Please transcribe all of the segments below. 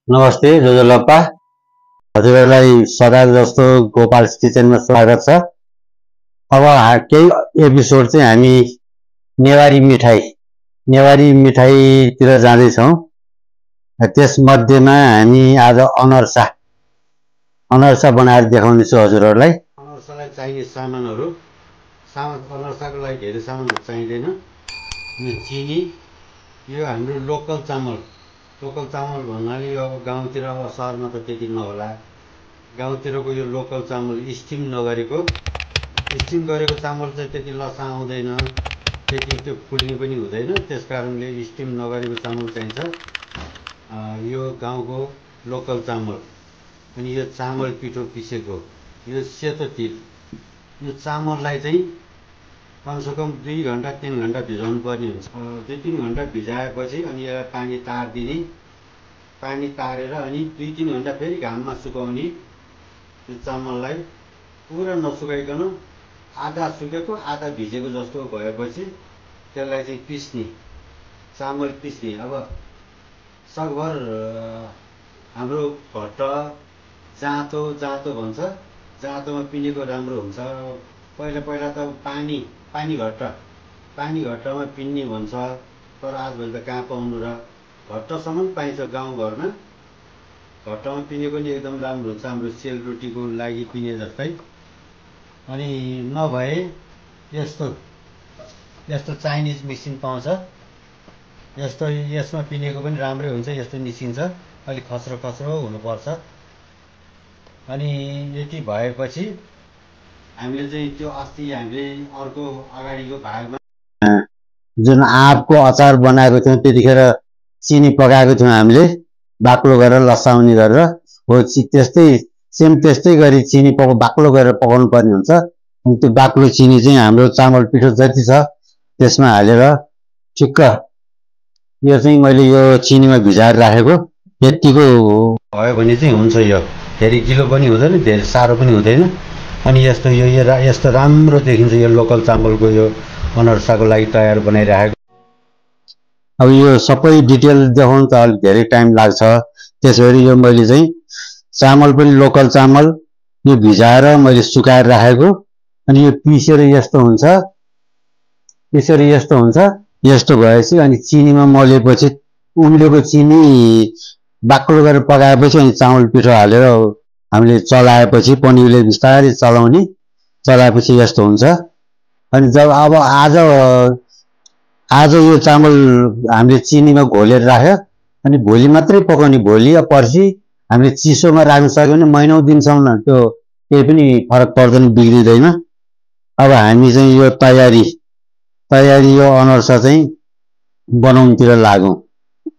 नमस्ते जोजोलप्पा। हजुरहरूलाई सदा जस्तो गोपाल किचनमा स्वागत छ। अब केही एपिसोड चाहिँ हामी नेवारी मिठाईतिर जाँदैछौँ। त्यसमध्येमा हामी आज अनर्सा बनाएर देखाउनेछु हजुरहरूलाई। अनर्सालाई चाहिने सामानहरू, अनर्साको लागि धेरै सामानहरू चाहिँदैन। यो चिनी, यो हाम्रो लोकल चामल भन्नाले अब गाउँतिर, अब सहरमा त त्यति नहोला। गाउँतिरको यो लोकल चामल, स्टिम गरेको चामल चाहिँ त्यति लसा आउँदैन, त्यति त्यो फुल्ने पनि हुँदैन। त्यस कारणले स्टिम नगरेको चामल चाहिन्छ। यो गाउँको लोकल चामल। अनि यो चामल पिठो पिसेको, यो सेतो तिल। यो चामललाई चाहिँ कमसेकम 2 घन्टा 3 घन्टा भिजाउनु पर्ने हुन्छ। 2-3 घन्टा भिजाएपछि अनि यसलाई पानी तारिदिने। पानी तारेर अनि 2-3 घन्टा फेरि घाममा सुकाउने। यो चामललाई पुरा नसुकाइकन आधा सुकेको आधा भिजेको जस्तो भएपछि त्यसलाई चाहिँ पिस्ने, चामल पिस्ने। अब सकभर हाम्रो घट्ट जाँतो भन्छ, जाँतोमा पिनेको राम्रो हुन्छ। पहिला त पानी घट्टमा पिन्ने भन्छ, तर आजभोलि त कहाँ पाउनु र। घट्टसम्म पाइन्छ गाउँघरमा। घट्टमा पिनेको नि एकदम राम्रो हुन्छ, हाम्रो सेलरोटीको लागि पिने जस्तै। अनि नभए यस्तो चाइनिज मेसिन पाउँछ, यसमा पिनेको पनि राम्रै हुन्छ। यस्तो निस्किन्छ, अलिक खस्रो हुनुपर्छ। अनि यति भएपछि हामीले चाहिँ त्यो अस्ति हामीले अर्को अगाडिको भागमा जुन आँपको अचार बनाएको थियौँ, त्यतिखेर चिनी पकाएको थियौँ हामीले, बाक्लो गरेर लसाउने गरेर। हो त्यस्तै गरी चिनी बाक्लो गरेर पकाउनु पर्ने हुन्छ। अनि त्यो बाक्लो चिनी चाहिँ हाम्रो चामल पिठो जति छ त्यसमा हालेर ठिक्क, यो चाहिँ मैले यो चिनीमा भिजाएर राखेको, यतिको भयो भने चाहिँ हुन्छ। यो धेरै गिलो पनि हुँदैन, धेरै साह्रो पनि हुँदैन। अनि यस्तो राम्रो देखिन्छ यो लोकल चामलको यो अनर्साको लागि तयार बनाइराखेको। अब यो सबै डिटेल देखाउनु त अलिक धेरै टाइम लाग्छ। त्यसरी यो मैले चाहिँ चामल पनि लोकल चामल यो भिजाएर मैले सुकाएर राखेको। अनि यो पिसेर यस्तो हुन्छ। यस्तो भएपछि अनि चिनीमा मलेपछि, उम्लेको चिनी बाक्लो गरेर पकाएपछि अनि चामल पिठो हालेर हामीले चलाएपछि, पनिउले बिस्तारै चलाएपछि यस्तो हुन्छ। अनि जब अब आज यो चामल हामीले चिनीमा घोलेर राख्यो, अनि भोलि मात्रै पकाउने। भोलि या पर्सि हामीले चिसोमा राख्न सक्यो भने महिनौँ दिनसम्म त्यो केही पनि फरक पर्दैन, बिग्रिँदैन। अब हामी चाहिँ यो तयारी यो अनर्सा चाहिँ बनाउनुतिर लागौँ।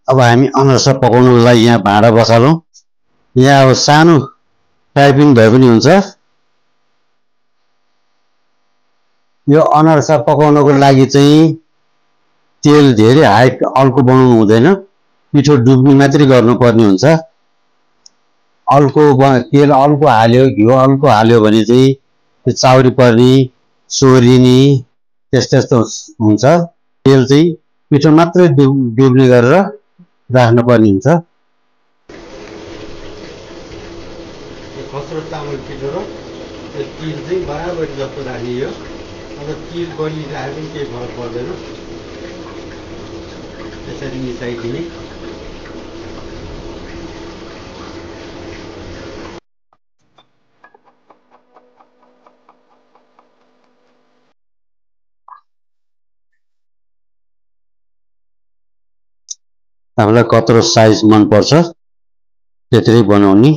अब हामी अनर्सा पकाउनुको लागि यहाँ भाँडा बसालौँ। यहाँ अब सानो टाइपिङ भए पनि हुन्छ। यो अनर्सा पकाउनको लागि चाहिँ तेल धेरै हाई अल्को बनाउनु हुँदैन, पिठो डुब्ने मात्रै गर्नुपर्ने हुन्छ। तेल अल्को हाल्यो, घिउ अल्को हाल्यो भने चाहिँ त्यो चाउरी पर्ने, सोरिने त्यस्तो हुन्छ। तेल चाहिँ पिठो मात्रै डुब्ने गरेर राख्नुपर्ने हुन्छ। खस्रो चामल पिठो र त्यो तिल चाहिँ बराबरी जस्तो राख्ने। यो अब तिल बढी राखे पनि केही फरक पर्दैन, त्यसरी मिसाइदिने। हामीलाई कत्रो साइज मनपर्छ त्यतिरै बनाउने।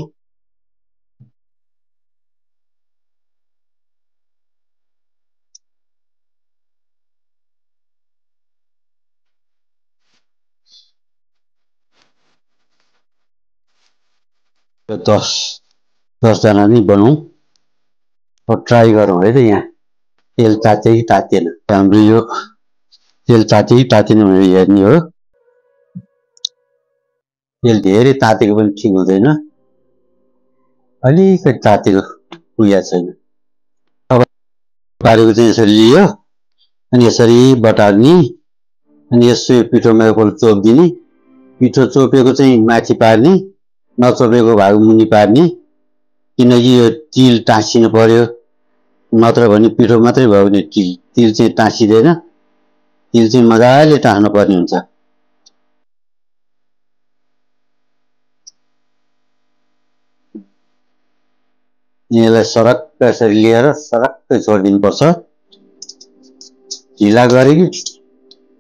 यो 10 जना नै बनाऊँ। ट्राई गरौँ है त। यहाँ तेल ताते कि तातेन, हाम्रो यो तेल ताते कि तातेन भनेर हेर्ने हो। तेल धेरै तातेको पनि ठिक हुँदैन, अलिकति तातेको पुगेको छैन। अब पारेको चाहिँ यसरी लियो, अनि यसरी बटार्ने, अनि यसो पिठोमा एकपल्ट चोपिदिने। पिठो चोपेको चाहिँ माथि पार्ने, नचोपेको भाग मुनि पार्ने, किनकि यो तिल टाँसिनु पर्यो, नत्र भने पिठो मात्रै भयो भने तिल चाहिँ टाँसिँदैन। तिल चाहिँ मजाले टाँस्नु पर्ने हुन्छ। यसलाई सरक्क यसरी लिएर सरक्कै छोडिदिनुपर्छ। ढिला गरे कि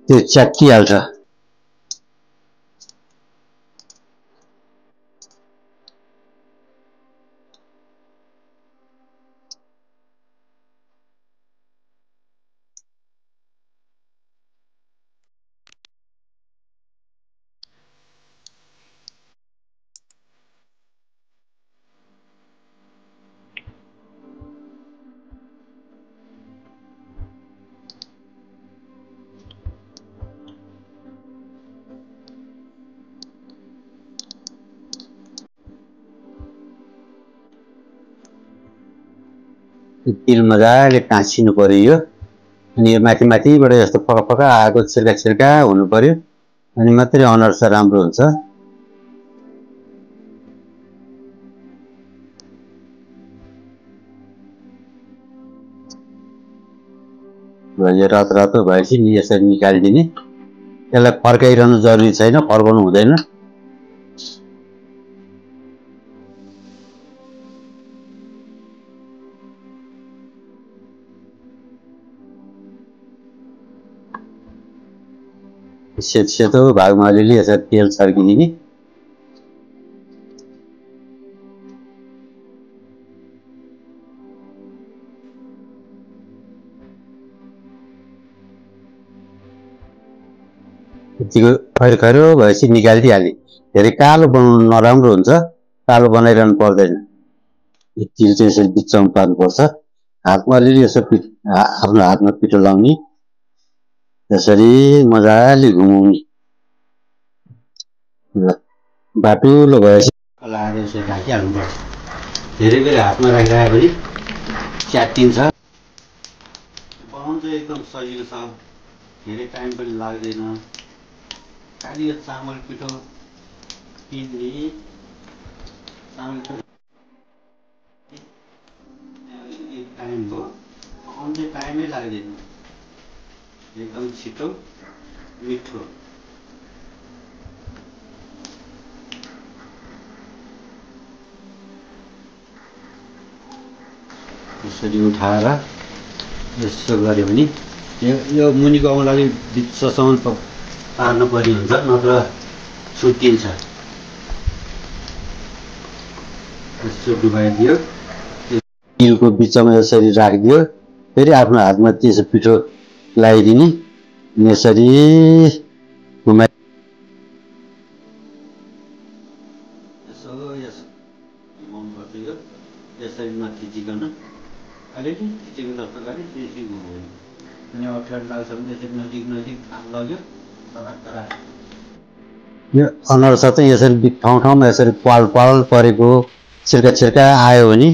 त्यो च्यात्तिहाल्छ। तिल मजाले टाँसिनु पर्यो यो। अनि यो माथि माथिबाट यस्तो पका आएको छिर्का हुनु पर्यो, अनि मात्रै अनर्स राम्रो हुन्छ। यो रातो भएपछि यसरी निकालिदिने। यसलाई फर्काइरहनु जरुरी छैन, फर्काउनु हुँदैन। सेतो भागमा अलिअलि यसरी तेल छर्किदिने। यतिको खैरो भएपछि निकालिदिइहाल्ने। धेरै कालो बनाउनु नराम्रो हुन्छ, कालो बनाइरहनु पर्दैन। यो तिल चाहिँ यसरी बिचमा पार्नुपर्छ। हातमा अलिअलि यसो आफ्नो हातमा पिठो लाउने, यसरी मजाले घुमाउने। बाटुलो भएपछि लाएर यसरी राखिहाल्नुपर्छ। धेरै बेर हातमा राखिराख्यो भने च्यात्तिन्छ। बनाउनु चाहिँ एकदम सजिलो छ, धेरै टाइम पनि लाग्दैन। खालि यो चामल पिठो पिन्ने, चामल पिठो टाइम भयो, बनाउनु चाहिँ टाइमै लाग्दैन, एकदम छिटो मिठो। यसरी उठाएर यसो गऱ्यो भने यो मुनिको औँलाले बिचसम्म पार्नु पर्ने हुन्छ, नत्र छुट्टिन्छ। यसो डुबाइदियो, तिलको बिचमा यसरी राखिदियो, फेरि आफ्नो हातमा त्यसो पिठो लगाइदिने। यसरी घुमाइ घुमाउनुपर्छ। यो यसरी नथिचिकन अलिअलि थिचेको जस्तो गरी त्यसरी घुमाउने। अनि अप्ठ्यारो लाग्छ भने यसरी नजिक थाम लग्यो। यो अनर्स चाहिँ यसरी ठाउँमा यसरी पाल परेको छिर्का आयो भने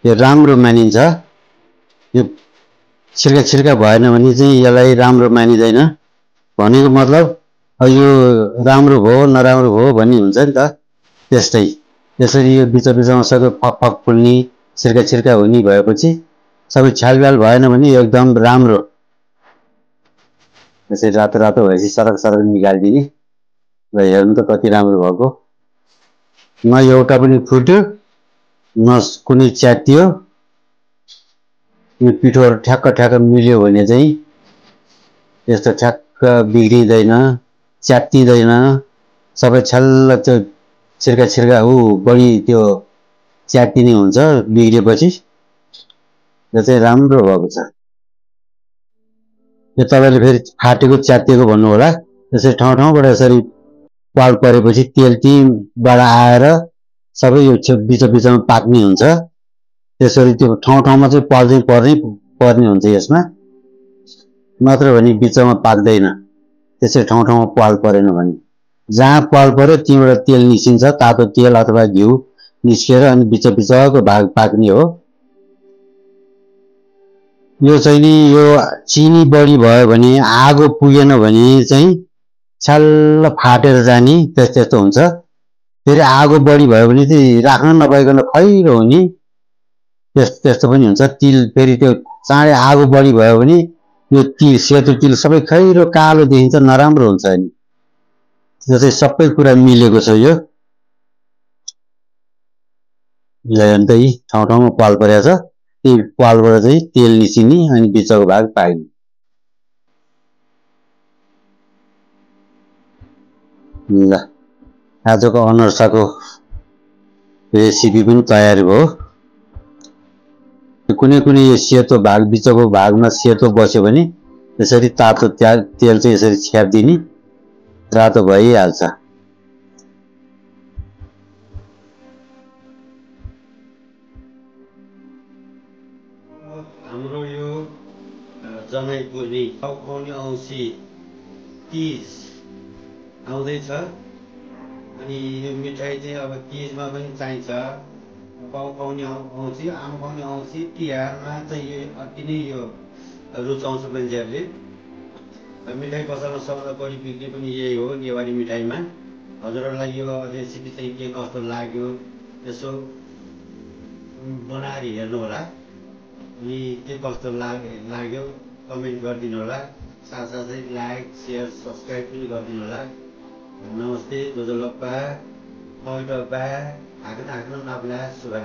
यो राम्रो मानिन्छ। यो छिर्का भएन भने चाहिँ यसलाई राम्रो मानिँदैन। भनेको मतलब यो राम्रो भयो नराम्रो भयो भन्ने हुन्छ नि त, त्यस्तै। यसरी यो बिचमा सबै फक फुल्ने, छिर्का हुने भएपछि सबै छ्यालब्याल भएन भने एकदम राम्रो। यसरी रातो भएपछि सरक निकालिदिने। र हेर्नु त कति राम्रो भएको, न एउटा पनि फुट्यो, न कुनै च्यातियो। यो पिठोहरू ठ्याक्क मिल्यो भने चाहिँ यस्तो ठ्याक्क बिग्रिँदैन, च्यात्तिँदैन। सबै छ्याल्ल त्यो छिर्का बढी त्यो च्यात्तिने हुन्छ बिग्रिएपछि। यो चाहिँ राम्रो भएको छ। यो तपाईँले फेरि फाटेको च्यातिएको भन्नु होला। यसरी ठाउँबाट यसरी पाल परेपछि तेल त्यहीँबाट आएर सबै यो बिचमा पाक्ने हुन्छ। त्यसरी त्यो ठाउँमा चाहिँ पाल चाहिँ पर्ने हुन्छ यसमा, नत्र भने बिचमा पाक्दैन। त्यसरी ठाउँमा पाल परेन भने जहाँ पाल पर्यो त्यहीँबाट तेल निस्किन्छ, तातो तेल अथवा घिउ निस्केर अनि बिचको भाग पाक्ने हो। यो चाहिँ नि यो चिनी बढी भयो भने, आगो पुगेन भने चाहिँ छ्याल्ल फाटेर जाने, त्यस्तो हुन्छ। फेरि आगो बढी भयो भने चाहिँ राख्न नपाइकन खैरो हुने त्यस्तो पनि हुन्छ। तिल फेरि त्यो चाँडै आगो बढी भयो भने यो तिल सेतो तिल सबै खैरो कालो देखिन्छ, नराम्रो हुन्छ नि। त्यो चाहिँ सबै कुरा मिलेको छ यो। अन्त यी ठाउँ ठाउँमा पाल परेको छ, त्यही पालबाट चाहिँ तेल निस्किने अनि बिचको भाग पाइने। ल आजको अनर्साको रेसिपी पनि तयार भयो। कुनै कुनै यो सेतो भाग बिचको भागमा सेतो बस्यो भने यसरी तातो तेल चाहिँ यसरी छ्यापिदिने, रातो भइहाल्छ। हाम्रो यो जनै पूर्णी पाउने औँसी तीज आउँदैछ अनि यो मिठाई चाहिँ अब तीजमा पनि चाहिन्छ। पाउने औँसी, आम पाउने औँसी तिहारमा चाहिँ यो अति नै यो रुचाउँछ मान्छेहरूले। मिठाई पसलमा सबभन्दा बढी बिक्री पनि यही हो, नेवारी मिठाईमा। हजुरहरूलाई यो रेसिपी चाहिँ के कस्तो लाग्यो यसो बनाएर हेर्नु होला अनि के कस्तो लाग्यो कमेन्ट गरिदिनु होला। साथसाथै लाइक सेयर सब्सक्राइब पनि गरिदिनु होला। नमस्ते दोजोलप्पा, हाक्नु नपला सुभा।